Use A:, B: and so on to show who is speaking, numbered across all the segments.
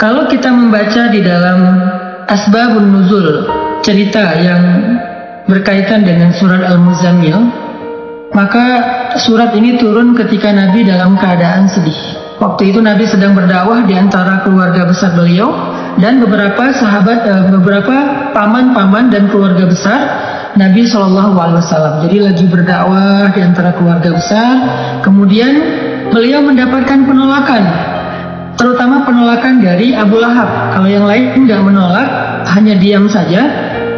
A: Kalau kita membaca di dalam Asbabun Nuzul, cerita yang berkaitan dengan surat Al-Muzammil, maka surat ini turun ketika Nabi dalam keadaan sedih. Waktu itu Nabi sedang berdakwah di antara keluarga besar beliau dan beberapa sahabat, beberapa paman-paman dan keluarga besar Nabi SAW. Jadi lagi berdakwah di antara keluarga besar, kemudian beliau mendapatkan penolakan, terutama penolakan dari Abu Lahab. Kalau yang lain nggak menolak, hanya diam saja.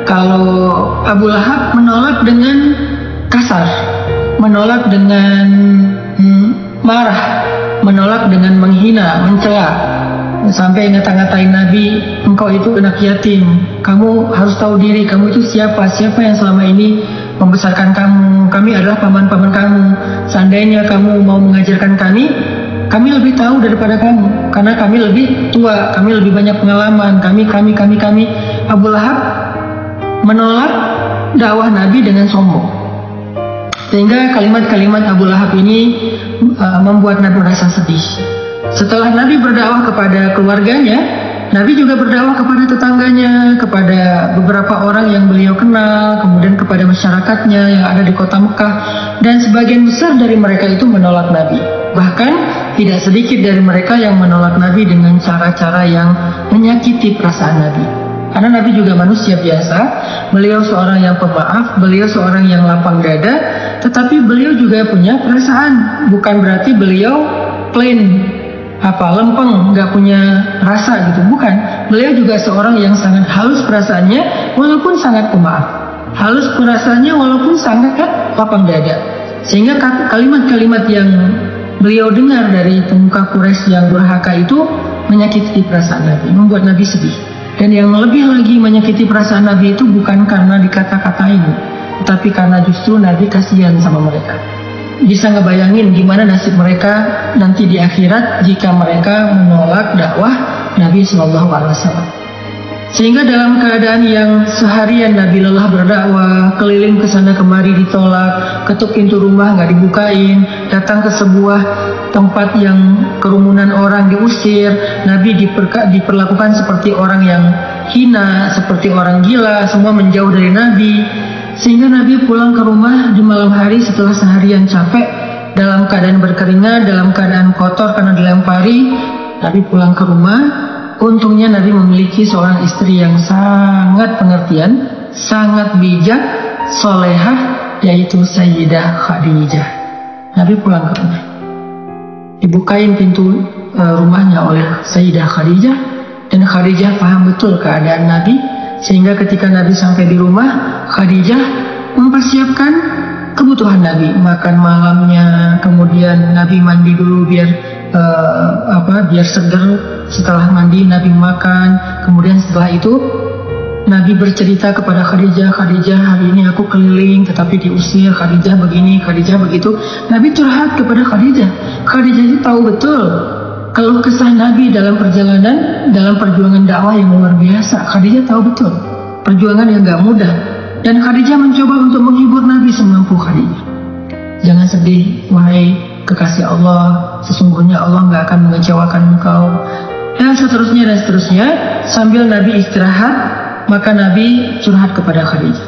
A: Kalau Abu Lahab menolak dengan kasar, menolak dengan marah, menolak dengan menghina, mencela, sampai ngata-ngatain Nabi, engkau itu anak yatim, kamu harus tahu diri, kamu itu siapa yang selama ini membesarkan kamu, kami adalah paman-paman kamu, seandainya kamu mau mengajarkan kami lebih tahu daripada kamu, karena kami lebih tua, kami lebih banyak pengalaman, kami. Abu Lahab menolak dakwah Nabi dengan sombong, sehingga kalimat-kalimat Abu Lahab ini membuat Nabi merasa sedih. Setelah Nabi berdakwah kepada keluarganya, Nabi juga berdakwah kepada tetangganya, kepada beberapa orang yang beliau kenal, kemudian kepada masyarakatnya yang ada di kota Mekah, dan sebagian besar dari mereka itu menolak Nabi. Bahkan tidak sedikit dari mereka yang menolak Nabi dengan cara-cara yang menyakiti perasaan Nabi. Karena Nabi juga manusia biasa, beliau seorang yang pemaaf, beliau seorang yang lapang dada, tetapi beliau juga punya perasaan. Bukan berarti beliau plain, lempeng, nggak punya rasa gitu, bukan. Beliau juga seorang yang sangat halus perasaannya, walaupun sangat pemaaf. Halus perasaannya walaupun sangat lapang dada. Sehingga kalimat-kalimat yang beliau dengar dari pemuka Quraisy yang durhaka itu menyakiti perasaan Nabi, membuat Nabi sedih. Dan yang lebih lagi menyakiti perasaan Nabi itu bukan karena dikata-katain, tetapi karena justru Nabi kasihan sama mereka. Bisa ngebayangin gimana nasib mereka nanti di akhirat jika mereka menolak dakwah Nabi SAW. Sehingga dalam keadaan yang seharian Nabi lelah berdakwah, keliling ke sana kemari ditolak, ketuk pintu rumah nggak dibukain, datang ke sebuah tempat yang kerumunan orang diusir, Nabi diperlakukan seperti orang yang hina, seperti orang gila, semua menjauh dari Nabi. Sehingga Nabi pulang ke rumah di malam hari setelah seharian capek, dalam keadaan berkeringat, dalam keadaan kotor karena dilempari. Nabi pulang ke rumah. Untungnya Nabi memiliki seorang istri yang sangat pengertian, sangat bijak, solehah, yaitu Sayyidah Khadijah. Nabi pulang ke rumah, dibukain pintu rumahnya oleh Sayyidah Khadijah, dan Khadijah paham betul keadaan Nabi, sehingga ketika Nabi sampai di rumah, Khadijah mempersiapkan kebutuhan Nabi, makan malamnya, kemudian Nabi mandi dulu biar segar. Setelah mandi Nabi makan, kemudian setelah itu Nabi bercerita kepada Khadijah, Khadijah hari ini aku keliling tetapi diusir, Khadijah begini, Khadijah begitu. Nabi curhat kepada Khadijah. Khadijah itu tahu betul kalau kesah Nabi dalam perjalanan, dalam perjuangan dakwah yang luar biasa. Khadijah tahu betul perjuangan yang gak mudah, dan Khadijah mencoba untuk menghibur Nabi semampu Khadijah. Jangan sedih wahai kekasih Allah, sesungguhnya Allah gak akan mengecewakan engkau, dan seterusnya. Sambil Nabi istirahat, maka Nabi curhat kepada Khadijah.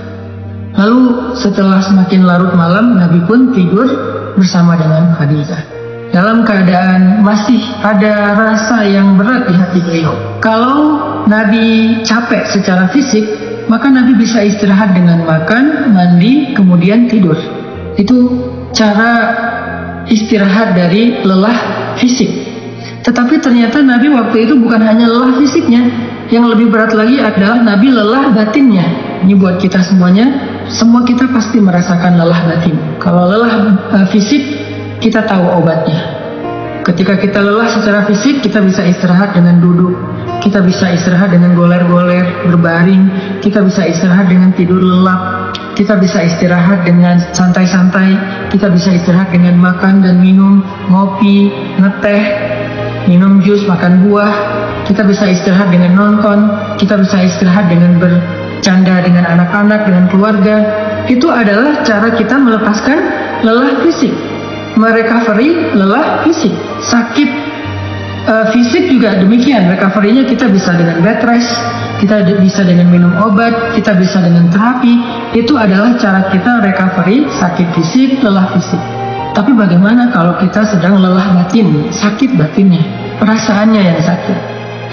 A: Lalu setelah semakin larut malam, Nabi pun tidur bersama dengan Khadijah dalam keadaan masih ada rasa yang berat di hati beliau. Kalau Nabi capek secara fisik, maka Nabi bisa istirahat dengan makan, mandi, kemudian tidur. Itu cara istirahat dari lelah fisik. Tetapi ternyata Nabi waktu itu bukan hanya lelah fisiknya, yang lebih berat lagi adalah Nabi lelah batinnya. Ini buat kita semuanya, semua kita pasti merasakan lelah batin. Kalau lelah fisik, kita tahu obatnya. Ketika kita lelah secara fisik, kita bisa istirahat dengan duduk, kita bisa istirahat dengan goler-goler, berbaring, kita bisa istirahat dengan tidur lelap, kita bisa istirahat dengan santai-santai, kita bisa istirahat dengan makan dan minum, ngopi, ngeteh, minum jus, makan buah. Kita bisa istirahat dengan nonton, kita bisa istirahat dengan bercanda dengan anak-anak, dengan keluarga. Itu adalah cara kita melepaskan lelah fisik, merecovery lelah fisik. Sakit Fisik juga demikian, recovery-nya kita bisa dengan bed rest, kita bisa dengan minum obat, kita bisa dengan terapi. Itu adalah cara kita recovery sakit fisik, lelah fisik. Tapi bagaimana kalau kita sedang lelah batin, sakit batinnya, perasaannya yang sakit,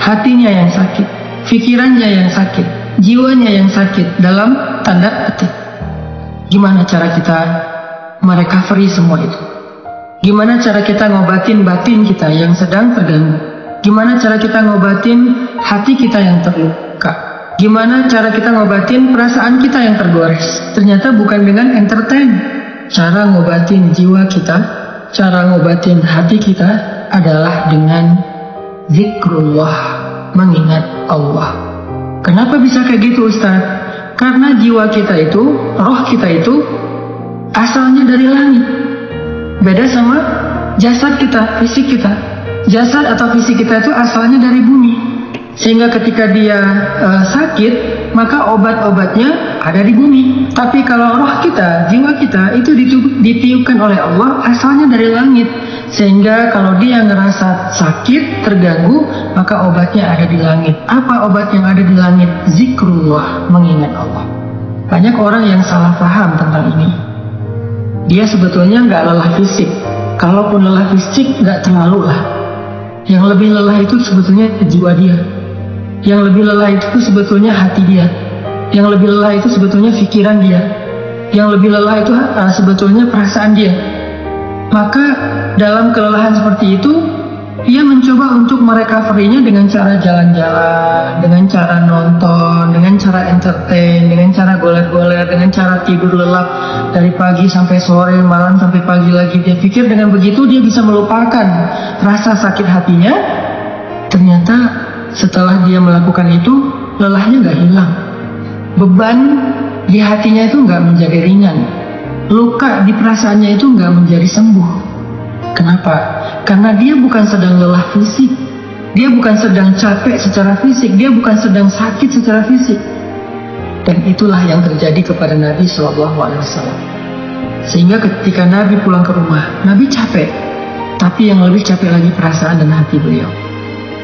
A: hatinya yang sakit, pikirannya yang sakit, jiwanya yang sakit, dalam tanda petik. Gimana cara kita merecovery semua itu? Gimana cara kita ngobatin batin kita yang sedang terganggu? Gimana cara kita ngobatin hati kita yang terluka? Gimana cara kita ngobatin perasaan kita yang tergores? Ternyata bukan dengan entertain. Cara ngobatin jiwa kita, cara ngobatin hati kita adalah dengan zikrullah, mengingat Allah. Kenapa bisa kayak gitu, Ustaz? Karena jiwa kita itu, roh kita itu asalnya dari langit. Beda sama jasad kita, fisik kita. Jasad atau fisik kita itu asalnya dari bumi. Sehingga ketika dia sakit, maka obat-obatnya ada di bumi. Tapi kalau roh kita, jiwa kita itu ditiupkan oleh Allah asalnya dari langit. Sehingga kalau dia ngerasa sakit, terganggu, maka obatnya ada di langit. Apa obat yang ada di langit? Zikrullah, mengingat Allah. Banyak orang yang salah paham tentang ini. Dia sebetulnya nggak lelah fisik. Kalaupun lelah fisik nggak terlalu lah. Yang lebih lelah itu sebetulnya jiwa dia. Yang lebih lelah itu sebetulnya hati dia. Yang lebih lelah itu sebetulnya pikiran dia. Yang lebih lelah itu sebetulnya perasaan dia. Maka dalam kelelahan seperti itu, dia mencoba untuk merecovery-nya dengan cara jalan-jalan, dengan cara nonton, dengan cara entertain, dengan cara goler-goler, dengan cara tidur lelap dari pagi sampai sore, malam sampai pagi lagi. Dia pikir dengan begitu dia bisa melupakan rasa sakit hatinya. Ternyata setelah dia melakukan itu, lelahnya nggak hilang. Beban di hatinya itu nggak menjadi ringan. Luka di perasaannya itu nggak menjadi sembuh. Kenapa? Karena dia bukan sedang lelah fisik, dia bukan sedang capek secara fisik, dia bukan sedang sakit secara fisik. Dan itulah yang terjadi kepada Nabi SAW. Sehingga ketika Nabi pulang ke rumah, Nabi capek, tapi yang lebih capek lagi perasaan dan hati beliau.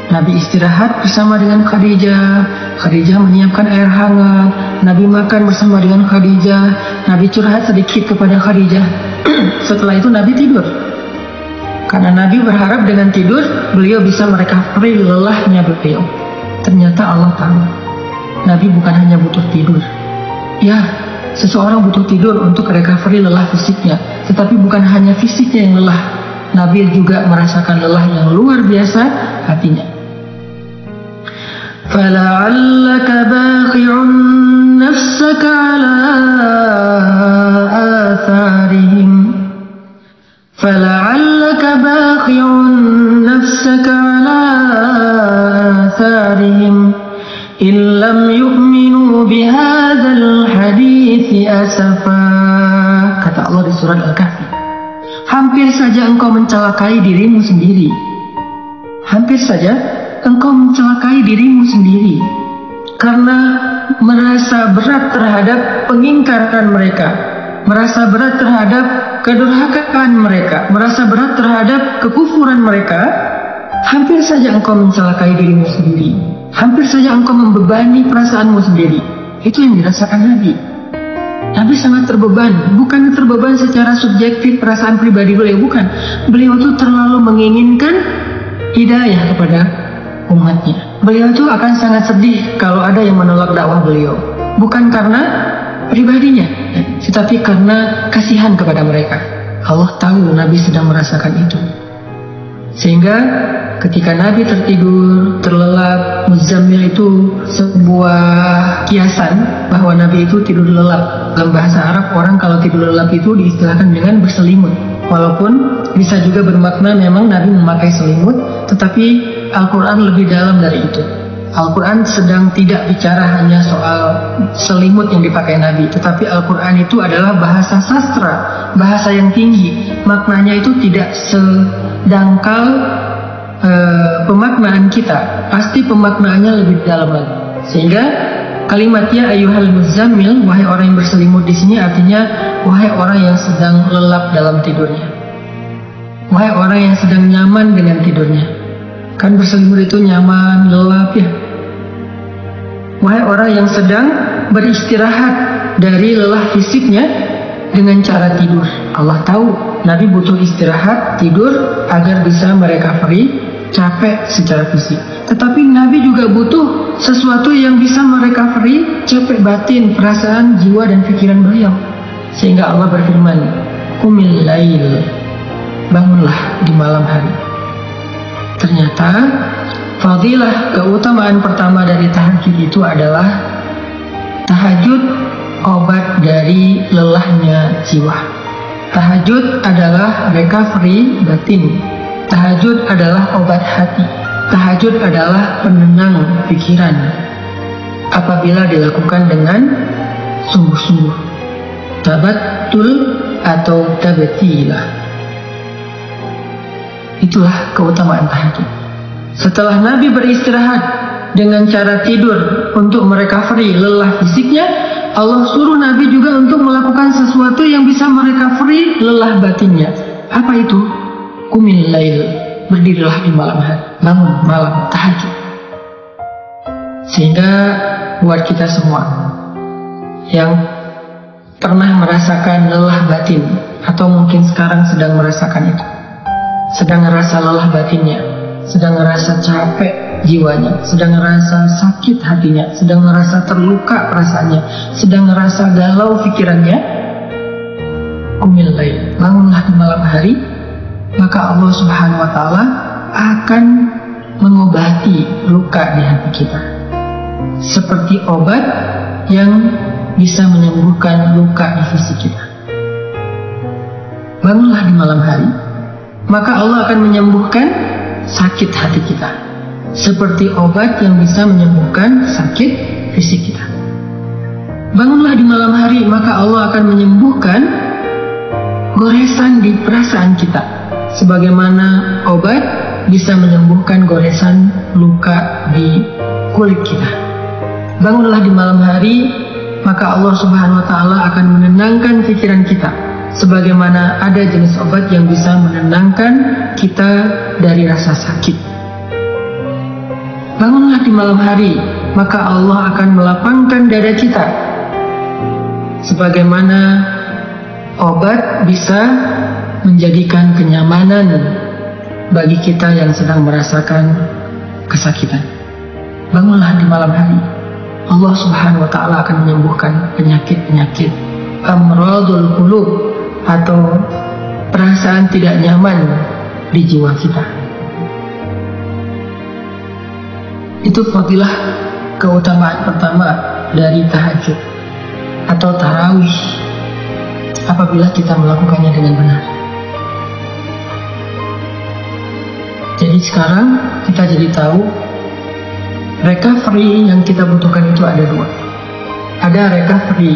A: Nabi istirahat bersama dengan Khadijah, Khadijah menyiapkan air hangat, Nabi makan bersama dengan Khadijah, Nabi curhat sedikit kepada Khadijah. Setelah itu Nabi tidur. Karena Nabi berharap dengan tidur beliau bisa merecovery lelahnya beliau. Ternyata Allah tahu Nabi bukan hanya butuh tidur. Ya, seseorang butuh tidur untuk recovery lelah fisiknya, tetapi bukan hanya fisiknya yang lelah. Nabi juga merasakan lelah yang luar biasa hatinya. فَلَعَلَّكَ بَاخِعٌ نَفْسَكَ عَلَى آثَارِهِمْ فَلَعَلَّكَ بَاخِعٌ نَفْسَكَ عَلَى آثَارِهِمْ إِنْ لَمْ يُؤْمِنُوا بِهَذَا الْحَدِيثِ أَسَفًا. Kata Allah di surat Al-Kahfi, hampir saja engkau mencelakai dirimu sendiri. Hampir saja engkau mencelakai dirimu sendiri karena merasa berat terhadap pengingkaran mereka, merasa berat terhadap kedurhakaan mereka, merasa berat terhadap kekufuran mereka. Hampir saja engkau mencelakai dirimu sendiri, hampir saja engkau membebani perasaanmu sendiri. Itu yang dirasakan Nabi. Nabi sangat terbeban, bukan terbeban secara subjektif perasaan pribadi beliau, bukan. Beliau itu terlalu menginginkan hidayah kepada umatnya. Beliau itu akan sangat sedih kalau ada yang menolak dakwah beliau, bukan karena pribadinya, tetapi karena kasihan kepada mereka. Allah tahu Nabi sedang merasakan itu. Sehingga ketika Nabi tertidur, terlelap, Muzammil itu sebuah kiasan bahwa Nabi itu tidur lelap. Dalam bahasa Arab, orang kalau tidur lelap itu diistilahkan dengan berselimut. Walaupun bisa juga bermakna memang Nabi memakai selimut, tetapi Al-Quran lebih dalam dari itu. Al-Quran sedang tidak bicara hanya soal selimut yang dipakai Nabi, tetapi Al-Quran itu adalah bahasa sastra, bahasa yang tinggi. Maknanya itu tidak sedangkal pemaknaan kita, pasti pemaknaannya lebih dalam lagi. Sehingga kalimatnya ayyuhal muzammil, wahai orang yang berselimut di sini artinya wahai orang yang sedang lelap dalam tidurnya, wahai orang yang sedang nyaman dengan tidurnya. Kan berselimut itu nyaman, lelap ya. Wahai orang yang sedang beristirahat dari lelah fisiknya dengan cara tidur. Allah tahu Nabi butuh istirahat, tidur agar bisa merecovery capek secara fisik. Tetapi Nabi juga butuh sesuatu yang bisa merecovery capek batin, perasaan, jiwa dan pikiran beliau. Sehingga Allah berfirman, "Qumil lail." Bangunlah di malam hari. Ternyata fadilah keutamaan pertama dari tahajud itu adalah tahajud obat dari lelahnya jiwa. Tahajud adalah recovery batin. Tahajud adalah obat hati. Tahajud adalah penenang pikiran apabila dilakukan dengan sungguh-sungguh. Tabattul atau tabtilah. Itulah keutamaan tahajud. Setelah Nabi beristirahat dengan cara tidur untuk merecovery lelah fisiknya, Allah suruh Nabi juga untuk melakukan sesuatu yang bisa merecovery lelah batinnya. Apa itu? Qumil lail, berdirilah di malam hari, bangun malam, tahajud. Sehingga buat kita semua yang pernah merasakan lelah batin, atau mungkin sekarang sedang merasakan itu, sedang merasa lelah batinnya, sedang merasa capek jiwanya, sedang merasa sakit hatinya, sedang merasa terluka perasaannya, sedang merasa galau pikirannya, qumil lail, bangunlah di malam hari, maka Allah Subhanahu wa Ta'ala akan mengobati luka di hati kita, seperti obat yang bisa menyembuhkan luka di fisik kita. Bangunlah di malam hari, maka Allah akan menyembuhkan sakit hati kita, seperti obat yang bisa menyembuhkan sakit fisik kita. Bangunlah di malam hari, maka Allah akan menyembuhkan goresan di perasaan kita, sebagaimana obat bisa menyembuhkan goresan luka di kulit kita. Bangunlah di malam hari, maka Allah Subhanahu wa Ta'ala akan menenangkan pikiran kita, sebagaimana ada jenis obat yang bisa menenangkan kita dari rasa sakit. Bangunlah di malam hari, maka Allah akan melapangkan dada kita, sebagaimana obat bisa menjadikan kenyamanan bagi kita yang sedang merasakan kesakitan. Bangunlah di malam hari, Allah Subhanahu wa Ta'ala akan menyembuhkan penyakit-penyakit amradul qulub, atau perasaan tidak nyaman di jiwa kita. Itu fadilah keutamaan pertama dari tahajud atau tarawih apabila kita melakukannya dengan benar. Jadi sekarang kita jadi tahu recovery yang kita butuhkan itu ada dua. Ada recovery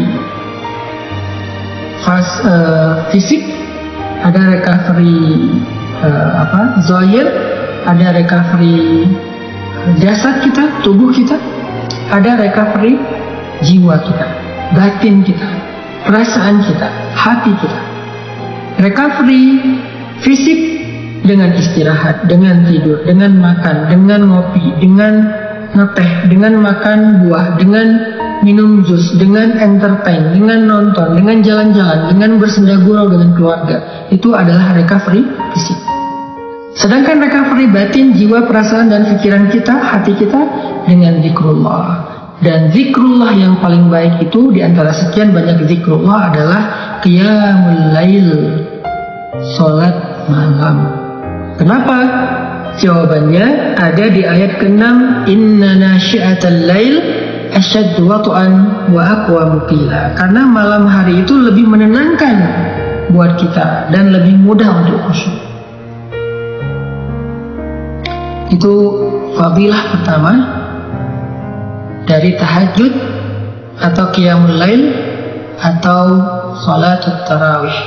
A: fisik, ada recovery zahir, ada recovery jasad kita, tubuh kita, ada recovery jiwa kita, batin kita, perasaan kita, hati kita. Recovery fisik dengan istirahat, dengan tidur, dengan makan, dengan ngopi, dengan ngeteh, dengan makan buah, dengan minum jus, dengan entertain, dengan nonton, dengan jalan-jalan, dengan bersenda gurau dengan keluarga. Itu adalah recovery fisik. Sedangkan recovery batin, jiwa, perasaan dan pikiran kita, hati kita, dengan zikrullah. Dan zikrullah yang paling baik itu di antara sekian banyak zikrullah adalah qiyamul lail, salat malam. Kenapa? Jawabannya ada di ayat ke-6, inna nasyi'atal lail asyaddu wat'an wa aqwamu qila. Karena malam hari itu lebih menenangkan buat kita dan lebih mudah untuk khusyuk. Itu fadilah pertama dari tahajud atau qiyamul lail atau salat tarawih.